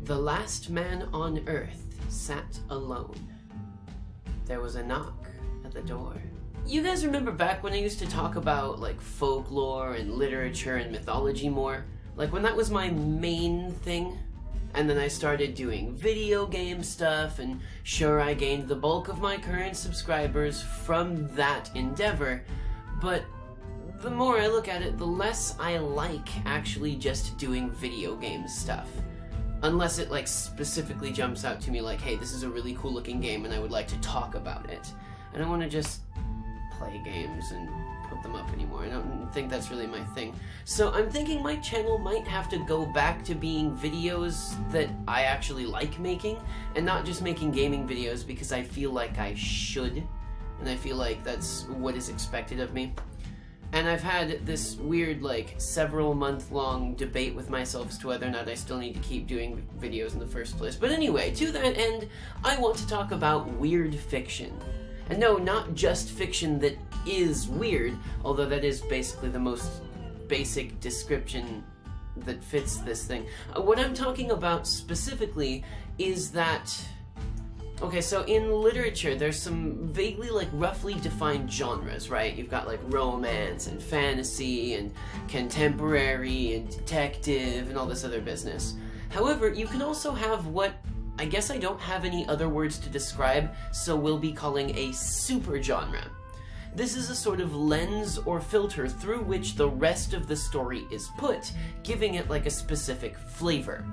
The last man on Earth sat alone. There was a knock at the door. You guys remember back when I used to talk about like folklore and literature and mythology more? Like when that was my main thing? And then I started doing video game stuff, and sure, I gained the bulk of my current subscribers from that endeavor, but the more I look at it, the less I like actually just doing video game stuff. Unless it like specifically jumps out to me like, hey, this is a really cool looking game and I would like to talk about it. I don't want to just play games and put them up anymore. I don't think that's really my thing. So I'm thinking my channel might have to go back to being videos that I actually like making, and not just making gaming videos because I feel like I should, and I feel like that's what is expected of me. And I've had this weird, like, several month-long debate with myself as to whether or not I still need to keep doing videos in the first place. But anyway, to that end, I want to talk about weird fiction. And no, not just fiction that is weird, although that is basically the most basic description that fits this thing. What I'm talking about specifically is that... Okay, so in literature, there's some vaguely, like, roughly defined genres, right? You've got, like, romance and fantasy and contemporary and detective and all this other business. However, you can also have what I guess I don't have any other words to describe, so we'll be calling a supergenre. This is a sort of lens or filter through which the rest of the story is put, giving it, like, a specific flavor.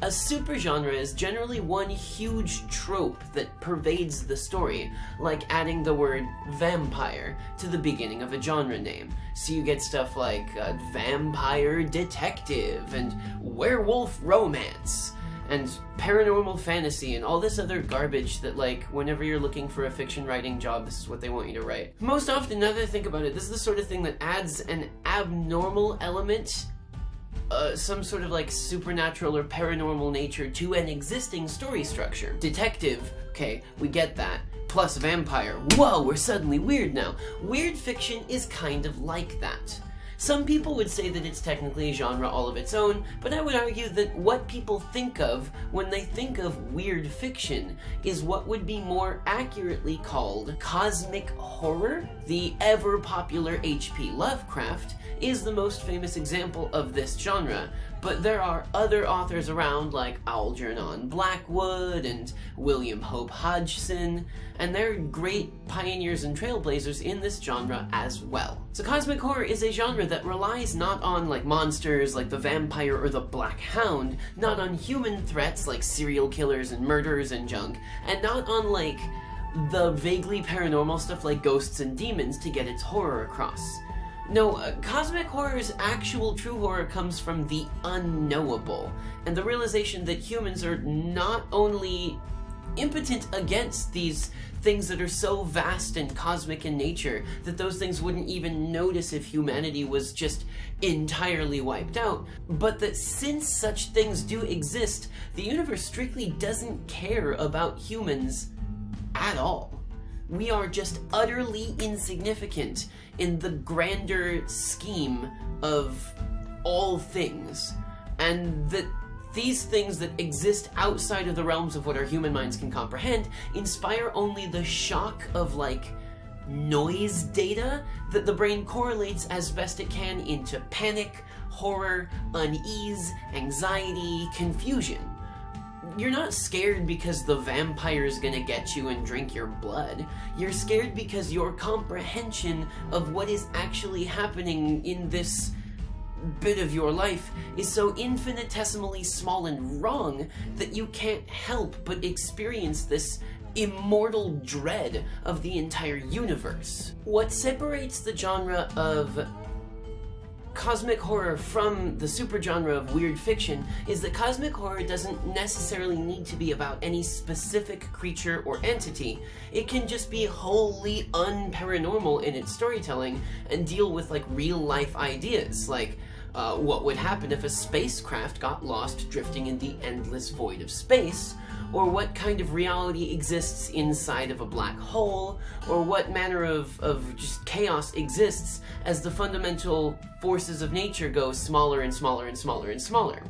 A supergenre is generally one huge trope that pervades the story, like adding the word vampire to the beginning of a genre name. So you get stuff like vampire detective and werewolf romance and paranormal fantasy and all this other garbage that, like, whenever you're looking for a fiction writing job, this is what they want you to write. Most often, now that I think about it, this is the sort of thing that adds an abnormal element, some sort of like supernatural or paranormal nature to an existing story structure. Detective, okay, we get that. Plus vampire, whoa, we're suddenly weird now. Weird fiction is kind of like that. Some people would say that it's technically a genre all of its own, but I would argue that what people think of when they think of weird fiction is what would be more accurately called cosmic horror. The ever-popular H.P. Lovecraft is the most famous example of this genre, but there are other authors around like Algernon Blackwood and William Hope Hodgson, and they're great pioneers and trailblazers in this genre as well. So cosmic horror is a genre that relies not on like monsters like the vampire or the black hound, not on human threats like serial killers and murderers and junk, and not on like the vaguely paranormal stuff like ghosts and demons to get its horror across. No, cosmic horror's actual true horror comes from the unknowable, and the realization that humans are not only impotent against these things that are so vast and cosmic in nature that those things wouldn't even notice if humanity was just entirely wiped out, but that since such things do exist, the universe strictly doesn't care about humans at all. We are just utterly insignificant in the grander scheme of all things, and that these things that exist outside of the realms of what our human minds can comprehend inspire only the shock of, like, noise data that the brain correlates as best it can into panic, horror, unease, anxiety, confusion. You're not scared because the vampire's gonna get you and drink your blood. You're scared because your comprehension of what is actually happening in this bit of your life is so infinitesimally small and wrong that you can't help but experience this immortal dread of the entire universe. What separates the genre of cosmic horror from the supergenre of weird fiction is that cosmic horror doesn't necessarily need to be about any specific creature or entity. It can just be wholly unparanormal in its storytelling and deal with like real life ideas, like what would happen if a spacecraft got lost drifting in the endless void of space, or what kind of reality exists inside of a black hole, or what manner of just chaos exists as the fundamental forces of nature go smaller and smaller and smaller and smaller.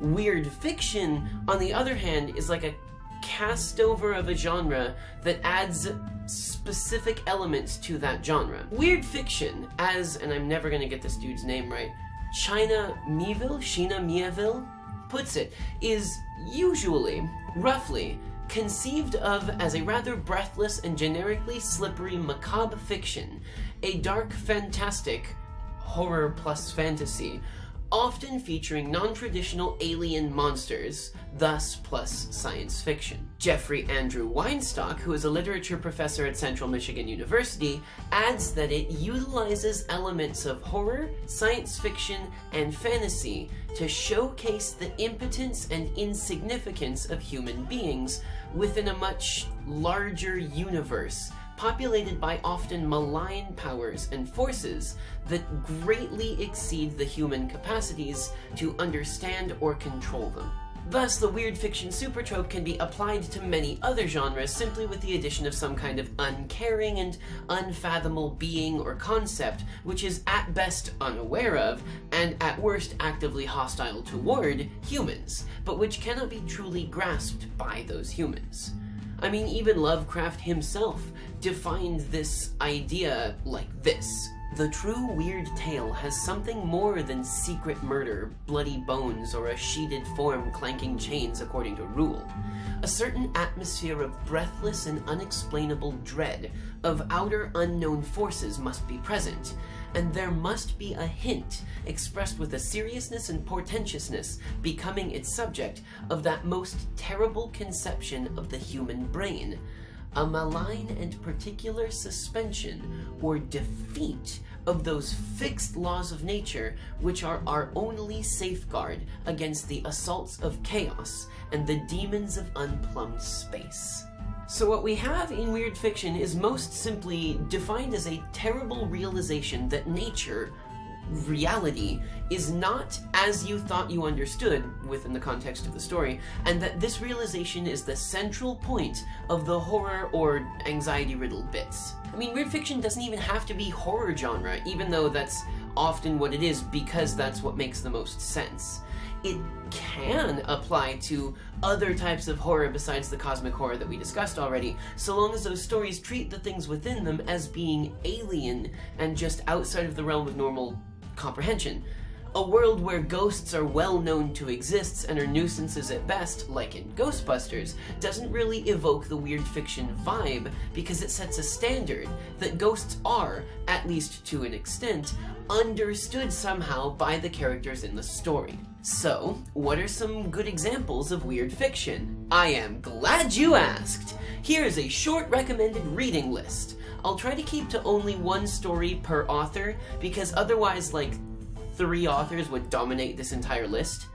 Weird fiction, on the other hand, is like a cast over of a genre that adds specific elements to that genre. Weird fiction, as, and I'm never gonna get this dude's name right, Sheena Miéville puts it, is usually, roughly, conceived of as a rather breathless and generically slippery macabre fiction, a dark, fantastic horror plus fantasy, often featuring non-traditional alien monsters, thus plus science fiction. Jeffrey Andrew Weinstock, who is a literature professor at Central Michigan University, adds that it utilizes elements of horror, science fiction, and fantasy to showcase the impotence and insignificance of human beings within a much larger universe, populated by often malign powers and forces that greatly exceed the human capacities to understand or control them. Thus, the weird fiction supertrope can be applied to many other genres simply with the addition of some kind of uncaring and unfathomable being or concept which is at best unaware of, and at worst actively hostile toward, humans, but which cannot be truly grasped by those humans. I mean, even Lovecraft himself defined this idea like this. The true weird tale has something more than secret murder, bloody bones, or a sheeted form clanking chains according to rule. A certain atmosphere of breathless and unexplainable dread of outer unknown forces must be present, and there must be a hint, expressed with a seriousness and portentousness becoming its subject, of that most terrible conception of the human brain, a malign and particular suspension or defeat of those fixed laws of nature which are our only safeguard against the assaults of chaos and the demons of unplumbed space. So what we have in weird fiction is most simply defined as a terrible realization that nature, reality, is not as you thought you understood within the context of the story, and that this realization is the central point of the horror or anxiety-riddled bits. I mean, weird fiction doesn't even have to be horror genre, even though that's often what it is because that's what makes the most sense. It can apply to other types of horror besides the cosmic horror that we discussed already, so long as those stories treat the things within them as being alien and just outside of the realm of normal comprehension. A world where ghosts are well known to exist and are nuisances at best, like in Ghostbusters, doesn't really evoke the weird fiction vibe because it sets a standard that ghosts are, at least to an extent, understood somehow by the characters in the story. So, what are some good examples of weird fiction? I am glad you asked! Here is a short recommended reading list. I'll try to keep to only one story per author, because otherwise, like, 3 authors would dominate this entire list.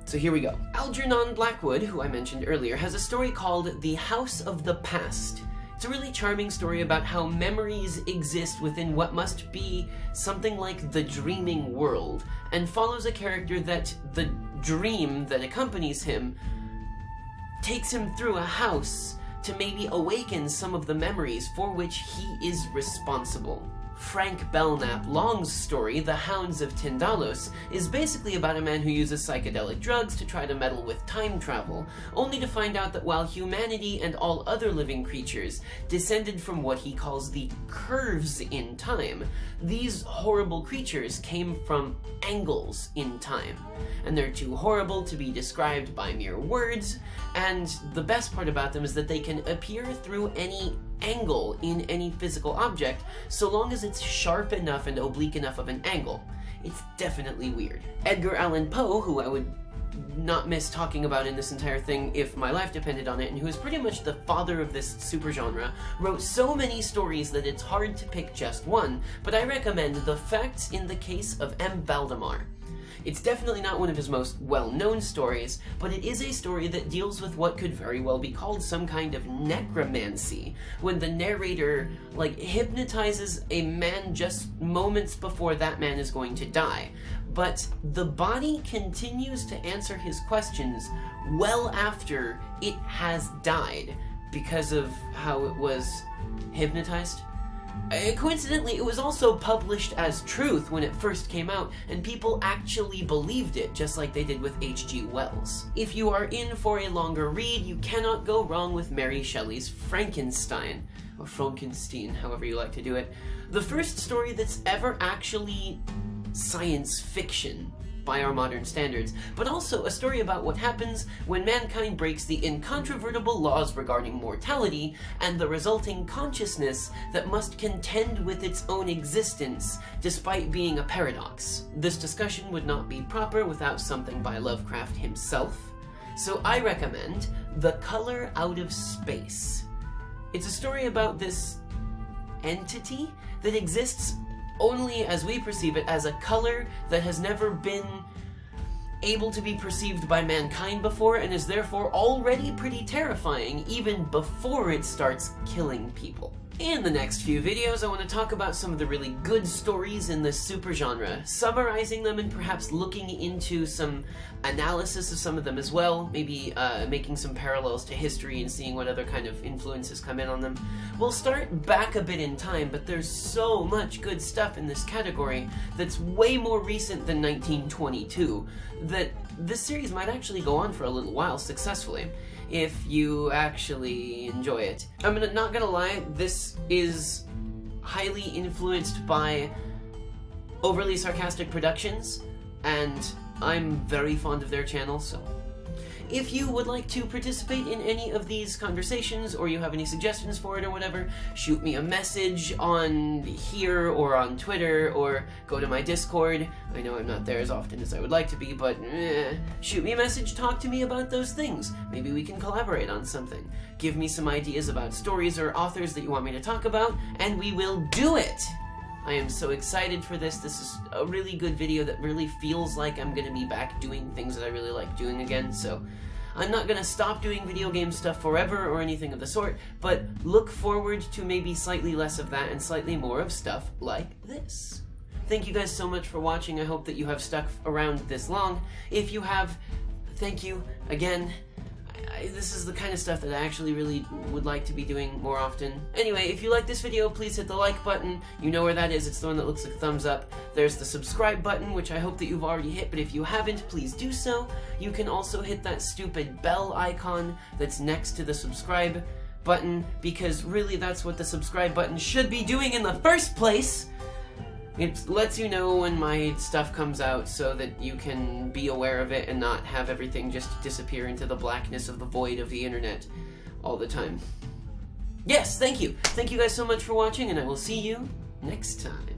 So here we go. Algernon Blackwood, who I mentioned earlier, has a story called The House of the Past. It's a really charming story about how memories exist within what must be something like the dreaming world, and follows a character that the dream that accompanies him takes him through a house to maybe awaken some of the memories for which he is responsible. Frank Belknap Long's story, The Hounds of Tindalos, is basically about a man who uses psychedelic drugs to try to meddle with time travel, only to find out that while humanity and all other living creatures descended from what he calls the curves in time, these horrible creatures came from angles in time, and they're too horrible to be described by mere words, and the best part about them is that they can appear through any angle in any physical object, so long as it's sharp enough and oblique enough of an angle. It's definitely weird. Edgar Allan Poe, who I would not miss talking about in this entire thing if my life depended on it, and who is pretty much the father of this supergenre, wrote so many stories that it's hard to pick just one, but I recommend The Facts in the Case of M. Valdemar. It's definitely not one of his most well-known stories, but it is a story that deals with what could very well be called some kind of necromancy, when the narrator, hypnotizes a man just moments before that man is going to die. But the body continues to answer his questions well after it has died, because of how it was hypnotized. Coincidentally, it was also published as truth when it first came out, and people actually believed it, just like they did with H.G. Wells. If you are in for a longer read, you cannot go wrong with Mary Shelley's Frankenstein, or Frankenstein, however you like to do it. The first story that's ever actually science fiction by our modern standards, but also a story about what happens when mankind breaks the incontrovertible laws regarding mortality and the resulting consciousness that must contend with its own existence despite being a paradox. This discussion would not be proper without something by Lovecraft himself, so I recommend The Color Out of Space. It's a story about this entity that exists only as we perceive it, as a color that has never been able to be perceived by mankind before, and is therefore already pretty terrifying even before it starts killing people. In the next few videos, I want to talk about some of the really good stories in this supergenre, summarizing them and perhaps looking into some analysis of some of them as well, maybe making some parallels to history and seeing what other kind of influences come in on them. We'll start back a bit in time, but there's so much good stuff in this category that's way more recent than 1922 that this series might actually go on for a little while successfully, if you actually enjoy it. I'm not gonna lie, this is highly influenced by Overly Sarcastic Productions, and I'm very fond of their channel, so if you would like to participate in any of these conversations, or you have any suggestions for it or whatever, shoot me a message on here or on Twitter, or go to my Discord. I know I'm not there as often as I would like to be, but shoot me a message, talk to me about those things. Maybe we can collaborate on something. Give me some ideas about stories or authors that you want me to talk about, and we will do it! I am so excited for this. This is a really good video that really feels like I'm gonna be back doing things that I really like doing again, so I'm not gonna stop doing video game stuff forever or anything of the sort, but look forward to maybe slightly less of that and slightly more of stuff like this. Thank you guys so much for watching. I hope that you have stuck around this long. If you have, thank you again. This is the kind of stuff that I actually really would like to be doing more often. Anyway, if you like this video, please hit the like button. You know where that is. It's the one that looks like a thumbs up. There's the subscribe button, which I hope that you've already hit, but if you haven't, please do so. You can also hit that stupid bell icon that's next to the subscribe button, because really that's what the subscribe button should be doing in the first place. It lets you know when my stuff comes out so that you can be aware of it and not have everything just disappear into the blackness of the void of the internet all the time. Yes, thank you! Thank you guys so much for watching, and I will see you next time.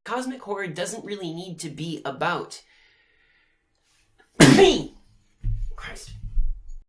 Cosmic horror doesn't really need to be about me. Christ.